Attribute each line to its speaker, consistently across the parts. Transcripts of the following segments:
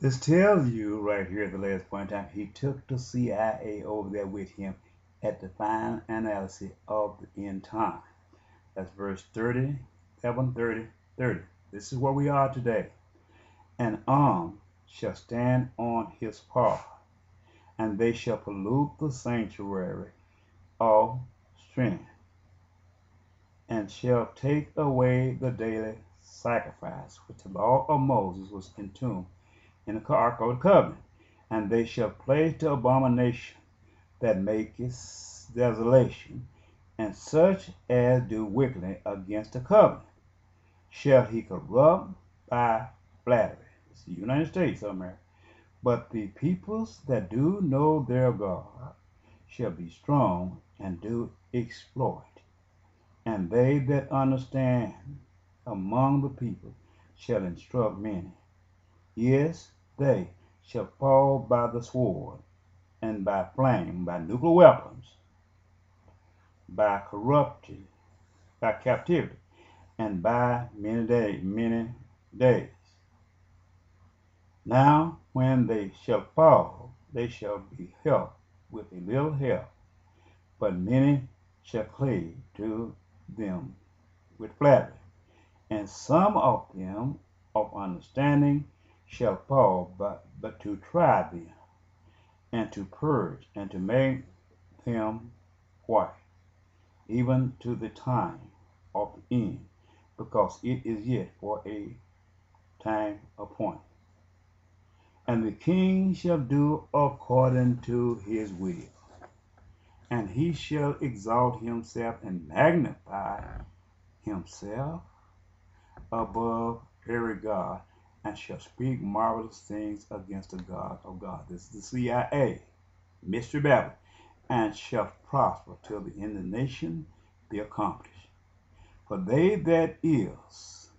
Speaker 1: This tells you right here at the last point in time, he took the CIA over there with him at the final analysis of the end time. That's verse 30, 30, 30. This is where we are today. An arm shall stand on his part, and they shall pollute the sanctuary of strength, and shall take away the daily sacrifice, which the law of Moses was entombed in the ark of the covenant. And they shall place the abomination that maketh desolation, and such as do wickedly against the covenant shall he corrupt by flattery. It's the United States of America. But the peoples that do know their God shall be strong and do exploit. And they that understand among the people shall instruct many. Yes, they shall fall by the sword, and by flame, by nuclear weapons, by corruption, by captivity, and by many days. Now, when they shall fall, they shall be helped with a little help, but many shall cleave to them with flattery, and some of them of understanding shall fall, but to try them, and to purge, and to make them white, even to the time of the end, because it is yet for a time appointed. And the king shall do according to his will, and he shall exalt himself and magnify himself above every God, and shall speak marvelous things against the God of God. This is the CIA, Mystery Babylon, and shall prosper till the end of the nation be accomplished. For they that is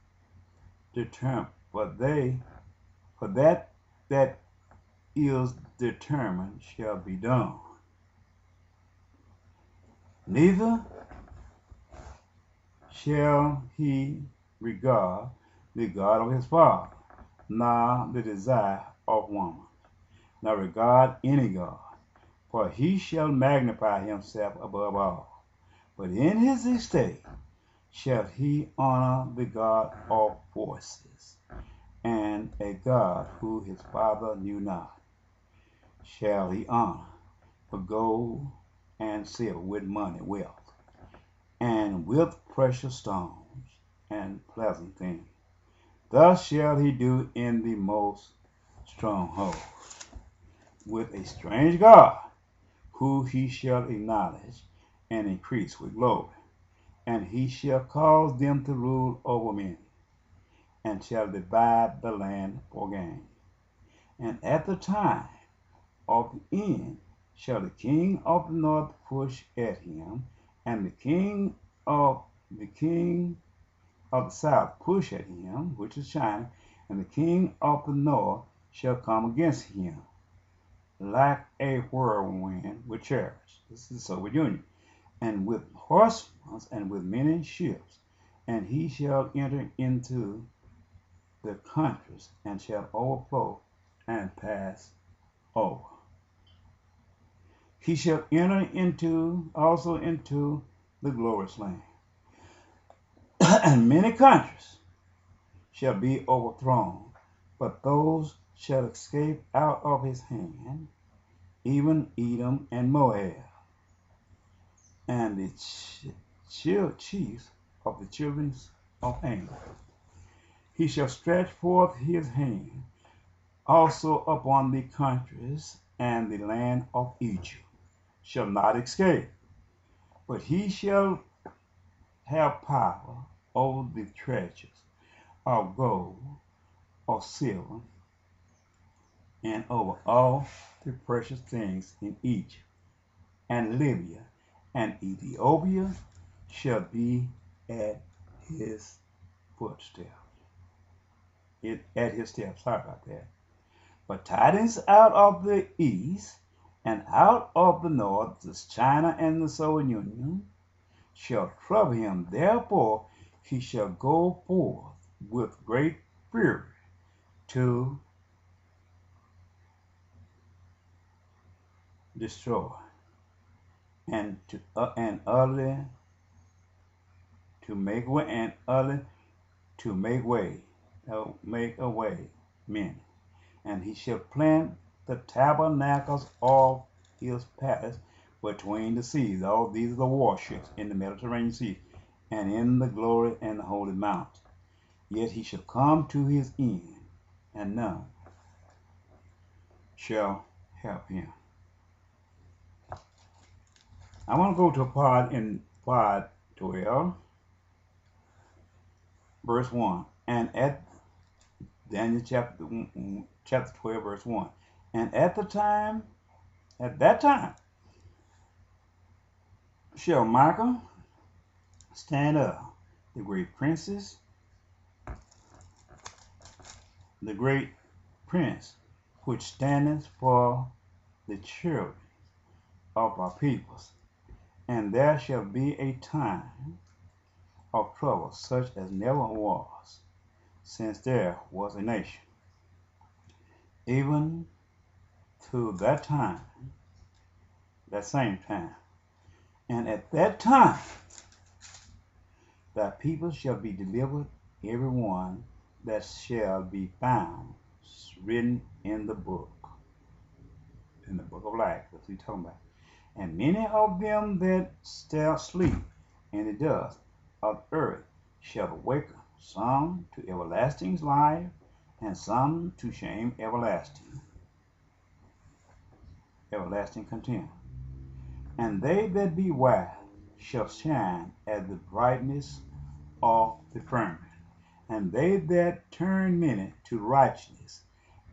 Speaker 1: determined, for that is determined shall be done. Neither shall he regard the God of his father, nor the desire of woman, nor regard any God, for he shall magnify himself above all. But in his estate shall he honor the God of forces, and a God who his father knew not shall he honor, for gold and silver, with money, wealth, and with precious stones and pleasant things. Thus shall he do in the most stronghold, with a strange God, who he shall acknowledge and increase with glory. And he shall cause them to rule over many, and shall divide the land for gain. And at the time of the end shall the king of the north push at him, and the king of the south push at him, which is China, and the king of the north shall come against him, like a whirlwind with chariots. This is the Soviet Union, and with horsemen and with many ships, and he shall enter into the countries, and shall overflow and pass over. He shall enter also into the glorious land, and many countries shall be overthrown, but those shall escape out of his hand, even Edom and Moab, and the chiefs of the children of Ammon. He shall stretch forth his hand also upon the countries, and the land of Egypt shall not escape, but he shall have power over the treasures of gold or silver, and over all the precious things in Egypt, and Libya and Ethiopia shall be at his footsteps. At his steps, sorry about that. But tidings out of the east and out of the north, this China and the Soviet Union, shall trouble him. Therefore he shall go forth with great fury to destroy, and utterly to make way, and utterly to make a way many. And he shall plant the tabernacles of his palace between the seas. All these are the warships in the Mediterranean Sea, and in the glory and the holy mount. Yet he shall come to his end, and none shall help him. I want to go to a part in part 12, verse 1. And at Daniel chapter 12, verse 1. And at that time, shall Michael stand up, the great prince, which standeth for the children of our peoples. And there shall be a time of trouble such as never was since there was a nation, even to that time, that same time. And at that time, thy people shall be delivered, every one that shall be found written in the book of life. That's what he's talking about. And many of them that still sleep in the dust of the earth shall awaken, some to everlasting life, and some to shame everlasting contempt. And they that be wise shall shine as the brightness of the firmament, and they that turn many to righteousness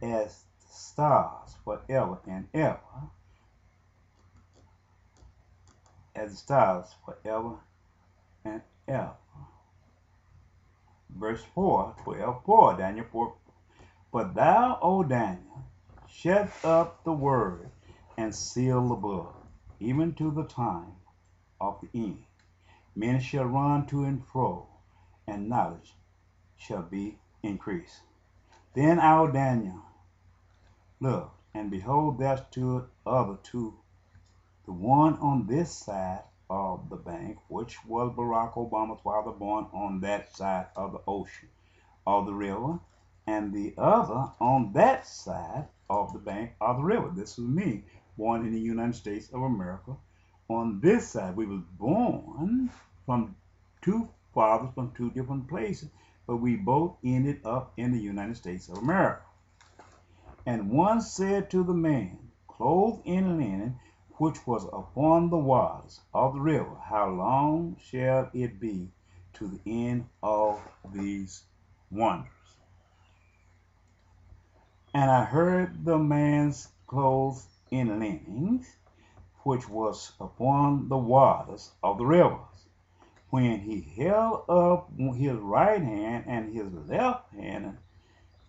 Speaker 1: as the stars forever and ever, as the stars forever and ever. Verse 4, 12, Daniel 4. But thou, O Daniel, shut up the word and seal the book, even to the time of the end. Men shall run to and fro, and knowledge shall be increased. Then our Daniel looked, and behold, there stood other two, the one on this side of the bank, which was Barack Obama's father, born on that side of the ocean, of the river, and the other on that side of the bank of the river. This was me, born in the United States of America. On this side, we was born from two fathers from two different places, but we both ended up in the United States of America. And one said to the man, clothed in linen, which was upon the waters of the river, how long shall it be to the end of these wonders? And I heard the man's clothes in linen, which was upon the waters of the rivers, when he held up his right hand and his left hand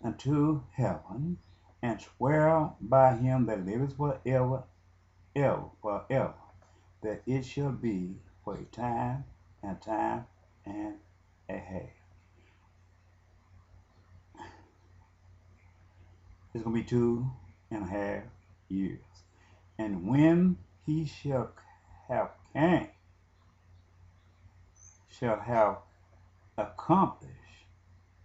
Speaker 1: unto heaven, and sware by him that liveth forever, that it shall be for a time and a half. It's going to be 2.5 years. And when he shall have accomplished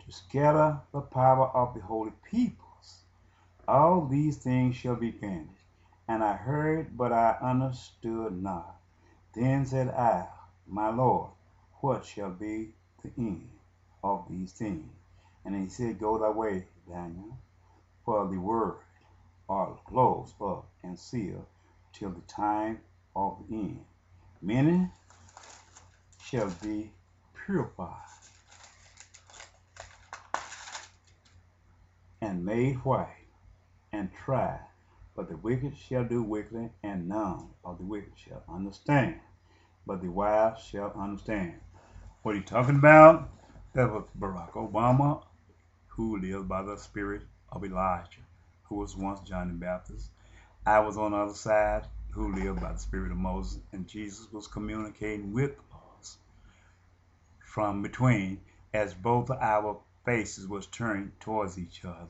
Speaker 1: to scatter the power of the holy peoples, all these things shall be finished. And I heard, but I understood not. Then said I, my Lord, what shall be the end of these things? And he said, go thy way, Daniel, for the word are closed up and sealed till the time of the end. Many shall be purified and made white and tried, but the wicked shall do wickedly, and none of the wicked shall understand, but the wise shall understand. What are you talking about? That was Barack Obama, who lived by the spirit of Elijah, who was once John the Baptist. I was on the other side, who lived by the spirit of Moses, and Jesus was communicating with us from between, as both our faces was turned towards each other.